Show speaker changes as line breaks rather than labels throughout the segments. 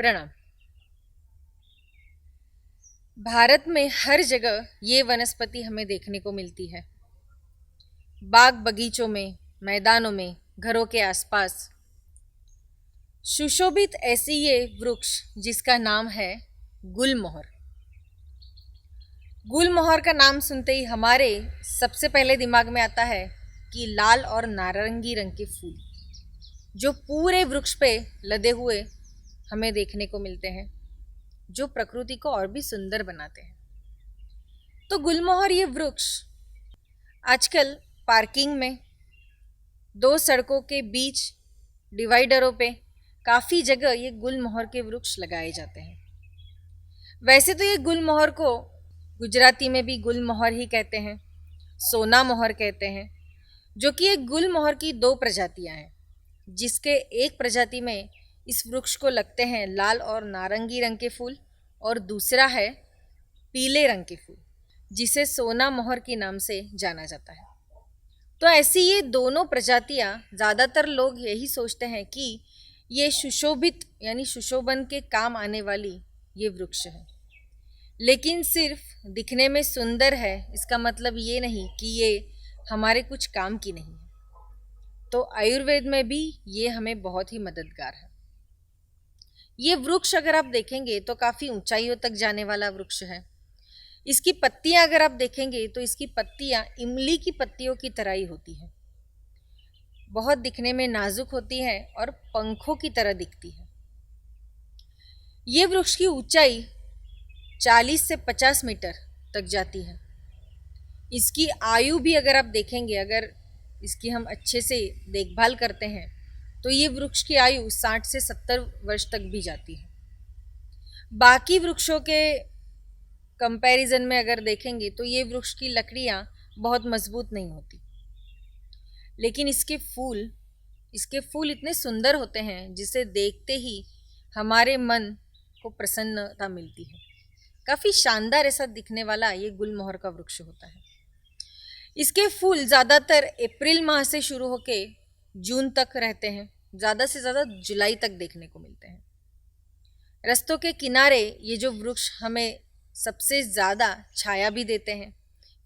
प्रणाम। भारत में हर जगह ये वनस्पति हमें देखने को मिलती है। बाग बगीचों में, मैदानों में, घरों के आसपास सुशोभित ऐसी ये वृक्ष जिसका नाम है गुलमोहर। गुलमोहर का नाम सुनते ही हमारे सबसे पहले दिमाग में आता है कि लाल और नारंगी रंग के फूल जो पूरे वृक्ष पे लदे हुए हमें देखने को मिलते हैं, जो प्रकृति को और भी सुंदर बनाते हैं। तो गुलमोहर ये वृक्ष आजकल पार्किंग में, दो सड़कों के बीच डिवाइडरों पे काफ़ी जगह ये गुलमोहर के वृक्ष लगाए जाते हैं। वैसे तो ये गुलमोहर को गुजराती में भी गुलमोहर ही कहते हैं, सोना मोहर कहते हैं, जो कि एक गुलमोहर की दो प्रजातियां हैं, जिसके एक प्रजाति में इस वृक्ष को लगते हैं लाल और नारंगी रंग के फूल और दूसरा है पीले रंग के फूल, जिसे सोना मोहर के नाम से जाना जाता है। तो ऐसी ये दोनों प्रजातियां, ज़्यादातर लोग यही सोचते हैं कि ये सुशोभित यानी सुशोभन के काम आने वाली ये वृक्ष है, लेकिन सिर्फ दिखने में सुंदर है इसका मतलब ये नहीं कि ये हमारे कुछ काम की नहीं है। तो आयुर्वेद में भी ये हमें बहुत ही मददगार है। ये वृक्ष अगर आप देखेंगे तो काफ़ी ऊंचाइयों तक जाने वाला वृक्ष है। इसकी पत्तियां अगर आप देखेंगे तो इसकी पत्तियां इमली की पत्तियों की तरह ही होती है, बहुत दिखने में नाजुक होती है और पंखों की तरह दिखती है। ये वृक्ष की ऊंचाई 40 से 50 मीटर तक जाती है। इसकी आयु भी अगर आप देखेंगे, अगर इसकी हम अच्छे से देखभाल करते हैं तो ये वृक्ष की आयु 60 से 70 वर्ष तक भी जाती है। बाकी वृक्षों के कंपैरिजन में अगर देखेंगे तो ये वृक्ष की लकड़ियाँ बहुत मजबूत नहीं होती, लेकिन इसके फूल इतने सुंदर होते हैं जिसे देखते ही हमारे मन को प्रसन्नता मिलती है। काफ़ी शानदार ऐसा दिखने वाला ये गुलमोहर का वृक्ष होता है। इसके फूल ज़्यादातर अप्रैल माह से शुरू होके जून तक रहते हैं, ज़्यादा से ज़्यादा जुलाई तक देखने को मिलते हैं। रास्तों के किनारे ये जो वृक्ष हमें सबसे ज़्यादा छाया भी देते हैं,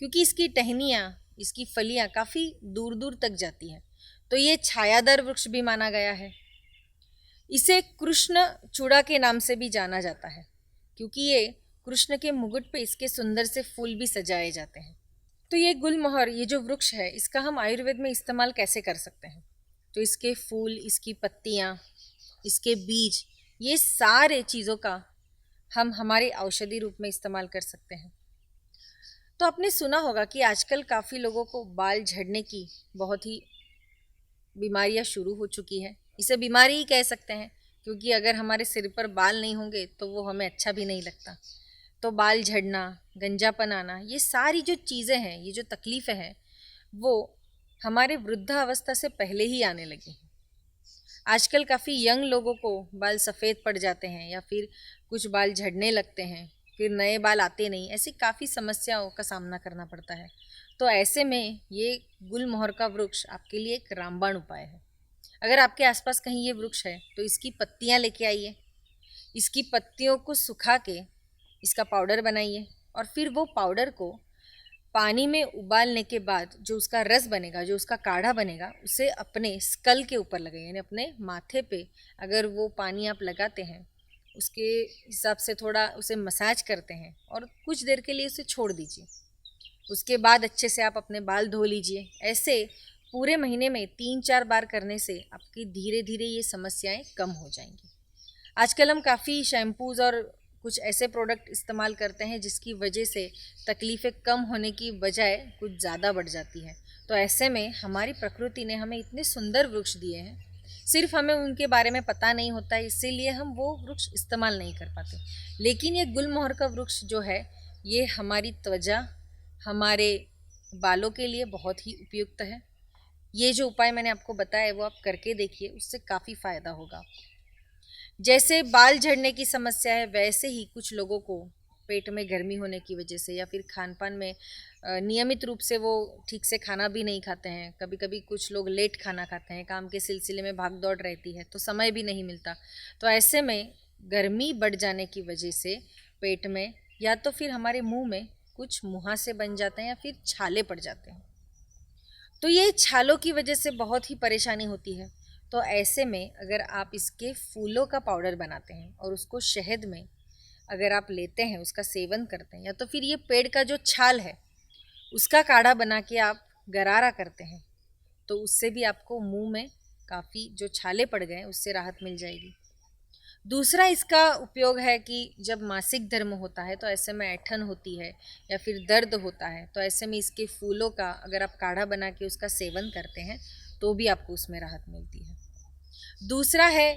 क्योंकि इसकी टहनियाँ, इसकी फलियाँ काफ़ी दूर दूर तक जाती हैं, तो ये छायादार वृक्ष भी माना गया है। इसे कृष्ण चूड़ा के नाम से भी जाना जाता है, क्योंकि ये कृष्ण के मुकुट पे इसके सुंदर से फूल भी सजाए जाते हैं। तो ये गुलमोहर, ये जो वृक्ष है, इसका हम आयुर्वेद में इस्तेमाल कैसे कर सकते हैं? तो इसके फूल, इसकी पत्तियाँ, इसके बीज, ये सारे चीज़ों का हम हमारे औषधि रूप में इस्तेमाल कर सकते हैं। तो आपने सुना होगा कि आजकल काफ़ी लोगों को बाल झड़ने की बहुत ही बीमारियां शुरू हो चुकी है। इसे बीमारी ही कह सकते हैं, क्योंकि अगर हमारे सिर पर बाल नहीं होंगे तो वो हमें अच्छा भी नहीं लगता। तो बाल झड़ना, गंजापन आना, ये सारी जो चीज़ें हैं, ये जो तकलीफ़ें हैं, वो हमारे वृद्धावस्था से पहले ही आने लगी हैं। आजकल काफ़ी यंग लोगों को बाल सफ़ेद पड़ जाते हैं या फिर कुछ बाल झड़ने लगते हैं, फिर नए बाल आते नहीं, ऐसी काफ़ी समस्याओं का सामना करना पड़ता है। तो ऐसे में ये गुलमोहर का वृक्ष आपके लिए एक रामबाण उपाय है। अगर आपके आसपास कहीं ये वृक्ष है तो इसकी पत्तियाँ लेके आइए, इसकी पत्तियों को सुखा के इसका पाउडर बनाइए और फिर वो पाउडर को पानी में उबालने के बाद जो उसका रस बनेगा, जो उसका काढ़ा बनेगा, उसे अपने स्कल के ऊपर लगाइए, यानी अपने माथे पे अगर वो पानी आप लगाते हैं उसके हिसाब से थोड़ा उसे मसाज करते हैं और कुछ देर के लिए उसे छोड़ दीजिए। उसके बाद अच्छे से आप अपने बाल धो लीजिए। ऐसे पूरे महीने में 3-4 बार करने से आपकी धीरे धीरे ये समस्याएं कम हो जाएंगी। आजकल हम काफ़ी शैम्पूज़ और कुछ ऐसे प्रोडक्ट इस्तेमाल करते हैं जिसकी वजह से तकलीफ़ें कम होने की बजाय कुछ ज़्यादा बढ़ जाती है। तो ऐसे में हमारी प्रकृति ने हमें इतने सुंदर वृक्ष दिए हैं, सिर्फ हमें उनके बारे में पता नहीं होता है, इसीलिए हम वो वृक्ष इस्तेमाल नहीं कर पाते। लेकिन ये गुलमोहर का वृक्ष जो है, ये हमारी त्वचा, हमारे बालों के लिए बहुत ही उपयुक्त है। ये जो उपाय मैंने आपको बताया वो आप करके देखिए, उससे काफ़ी फ़ायदा होगा। जैसे बाल झड़ने की समस्या है, वैसे ही कुछ लोगों को पेट में गर्मी होने की वजह से या फिर खान पान में नियमित रूप से वो ठीक से खाना भी नहीं खाते हैं। कभी कभी कुछ लोग लेट खाना खाते हैं, काम के सिलसिले में भाग दौड़ रहती है तो समय भी नहीं मिलता। तो ऐसे में गर्मी बढ़ जाने की वजह से पेट में या तो फिर हमारे मुंह में कुछ मुहासे बन जाते हैं या फिर छाले पड़ जाते हैं। तो ये छालों की वजह से बहुत ही परेशानी होती है। तो ऐसे में अगर आप इसके फूलों का पाउडर बनाते हैं और उसको शहद में अगर आप लेते हैं, उसका सेवन करते हैं, या तो फिर ये पेड़ का जो छाल है उसका काढ़ा बना के आप गरारा करते हैं, तो उससे भी आपको मुंह में काफ़ी जो छाले पड़ गए उससे राहत मिल जाएगी। दूसरा इसका उपयोग है कि जब मासिक धर्म होता है तो ऐसे में ऐंठन होती है या फिर दर्द होता है, तो ऐसे में इसके फूलों का अगर आप काढ़ा बना के उसका सेवन करते हैं तो भी आपको उसमें राहत मिलती है। दूसरा है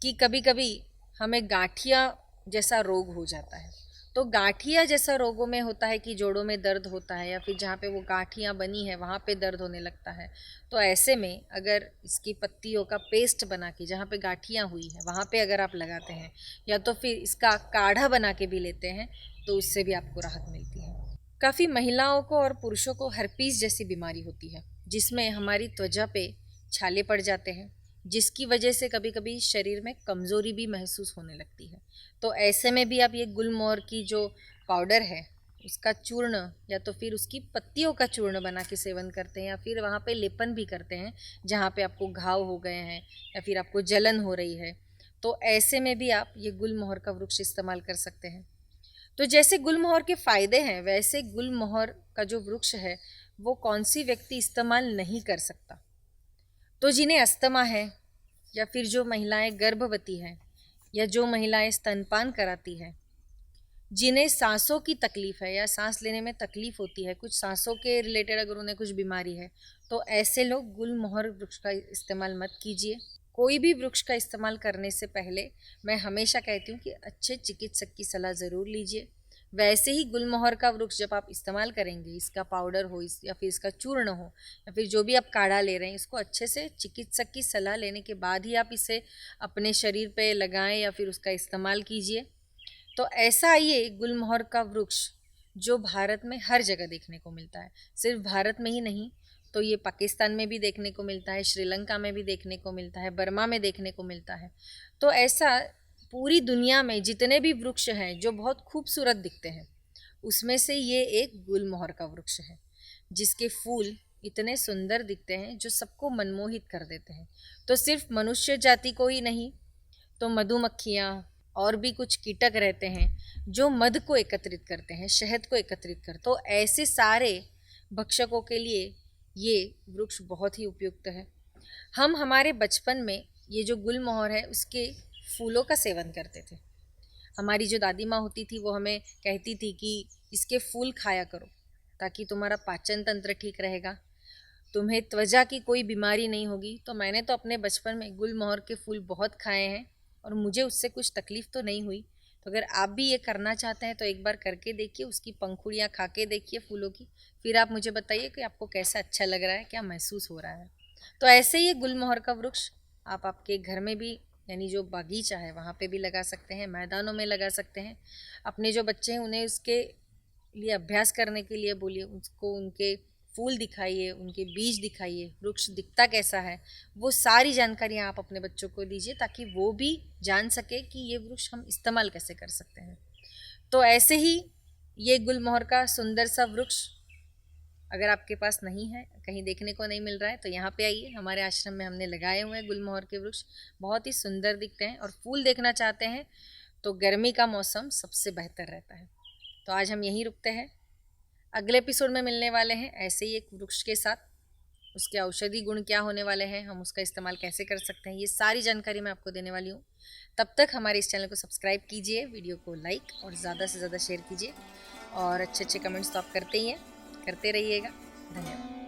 कि कभी कभी हमें गांठिया जैसा रोग हो जाता है। तो गांठिया जैसा रोगों में होता है कि जोड़ों में दर्द होता है या फिर जहाँ पे वो गांठियाँ बनी है वहाँ पे दर्द होने लगता है। तो ऐसे में अगर इसकी पत्तियों का पेस्ट बना के जहाँ पे गांठियाँ हुई है वहाँ पे अगर आप लगाते हैं या तो फिर इसका काढ़ा बना के भी लेते हैं तो उससे भी आपको राहत मिलती है। काफ़ी महिलाओं को और पुरुषों को हर्पीस जैसी बीमारी होती है जिसमें हमारी त्वचा पे छाले पड़ जाते हैं, जिसकी वजह से कभी कभी शरीर में कमज़ोरी भी महसूस होने लगती है। तो ऐसे में भी आप ये गुलमोहर की जो पाउडर है उसका चूर्ण या तो फिर उसकी पत्तियों का चूर्ण बना के सेवन करते हैं या फिर वहाँ पे लेपन भी करते हैं जहाँ पे आपको घाव हो गए हैं या फिर आपको जलन हो रही है। तो ऐसे में भी आप ये गुलमोहर का वृक्ष इस्तेमाल कर सकते हैं। तो जैसे गुलमोहर के फ़ायदे हैं वैसे गुलमोहर का जो वृक्ष है वो कौन सी व्यक्ति इस्तेमाल नहीं कर सकता। तो जिन्हें अस्थमा है या फिर जो महिलाएं गर्भवती हैं या जो महिलाएं स्तनपान कराती हैं, जिन्हें सांसों की तकलीफ़ है या सांस लेने में तकलीफ़ होती है, कुछ सांसों के रिलेटेड अगर उन्हें कुछ बीमारी है, तो ऐसे लोग गुलमोहर वृक्ष का इस्तेमाल मत कीजिए। कोई भी वृक्ष का इस्तेमाल करने से पहले मैं हमेशा कहती हूँ कि अच्छे चिकित्सक की सलाह ज़रूर लीजिए। वैसे ही गुलमोहर का वृक्ष जब आप इस्तेमाल करेंगे, इसका पाउडर हो या फिर इसका चूर्ण हो या फिर जो भी आप काढ़ा ले रहे हैं, इसको अच्छे से चिकित्सक की सलाह लेने के बाद ही आप इसे अपने शरीर पे लगाएं या फिर उसका इस्तेमाल कीजिए। तो ऐसा ये गुलमोहर का वृक्ष जो भारत में हर जगह देखने को मिलता है, सिर्फ भारत में ही नहीं, तो ये पाकिस्तान में भी देखने को मिलता है, श्रीलंका में भी देखने को मिलता है, बर्मा में देखने को मिलता है। तो ऐसा पूरी दुनिया में जितने भी वृक्ष हैं जो बहुत खूबसूरत दिखते हैं उसमें से ये एक गुलमोहर का वृक्ष है जिसके फूल इतने सुंदर दिखते हैं जो सबको मनमोहित कर देते हैं। तो सिर्फ मनुष्य जाति को ही नहीं, तो मधुमक्खियाँ और भी कुछ कीटक रहते हैं जो मध को एकत्रित करते हैं, शहद को एकत्रित करते, तो ऐसे सारे भक्षकों के लिए ये वृक्ष बहुत ही उपयुक्त है। हम हमारे बचपन में ये जो गुलमोहर है उसके फूलों का सेवन करते थे। हमारी जो दादी माँ होती थी वो हमें कहती थी कि इसके फूल खाया करो ताकि तुम्हारा पाचन तंत्र ठीक रहेगा, तुम्हें त्वचा की कोई बीमारी नहीं होगी। तो मैंने तो अपने बचपन में गुलमोहर के फूल बहुत खाए हैं और मुझे उससे कुछ तकलीफ़ तो नहीं हुई। तो अगर आप भी ये करना चाहते हैं तो एक बार करके देखिए, उसकी पंखुड़ियाँ खा के देखिए फूलों की, फिर आप मुझे बताइए कि आपको कैसा अच्छा लग रहा है, क्या महसूस हो रहा है। तो ऐसे ही गुलमोहर का वृक्ष आप आपके घर में भी, यानी जो बागीचा है वहाँ पे भी लगा सकते हैं, मैदानों में लगा सकते हैं। अपने जो बच्चे हैं उन्हें उसके लिए अभ्यास करने के लिए बोलिए, उसको उनके फूल दिखाइए, उनके बीज दिखाइए, वृक्ष दिखता कैसा है, वो सारी जानकारियाँ आप अपने बच्चों को दीजिए ताकि वो भी जान सके कि ये वृक्ष हम इस्तेमाल कैसे कर सकते हैं। तो ऐसे ही ये गुलमोहर का सुंदर सा वृक्ष अगर आपके पास नहीं है, कहीं देखने को नहीं मिल रहा है, तो यहाँ पे आइए, हमारे आश्रम में हमने लगाए हुए हैं गुलमोहर के वृक्ष, बहुत ही सुंदर दिखते हैं। और फूल देखना चाहते हैं तो गर्मी का मौसम सबसे बेहतर रहता है। तो आज हम यहीं रुकते हैं, अगले एपिसोड में मिलने वाले हैं ऐसे ही एक वृक्ष के साथ। उसके औषधि गुण क्या होने वाले हैं, हम उसका इस्तेमाल कैसे कर सकते हैं, ये सारी जानकारी मैं आपको देने वाली हूँ। तब तक हमारे इस चैनल को सब्सक्राइब कीजिए, वीडियो को लाइक और ज़्यादा से ज़्यादा शेयर कीजिए और अच्छे अच्छे कमेंट्स तो आप करते ही हैं, करते रहिएगा। धन्यवाद।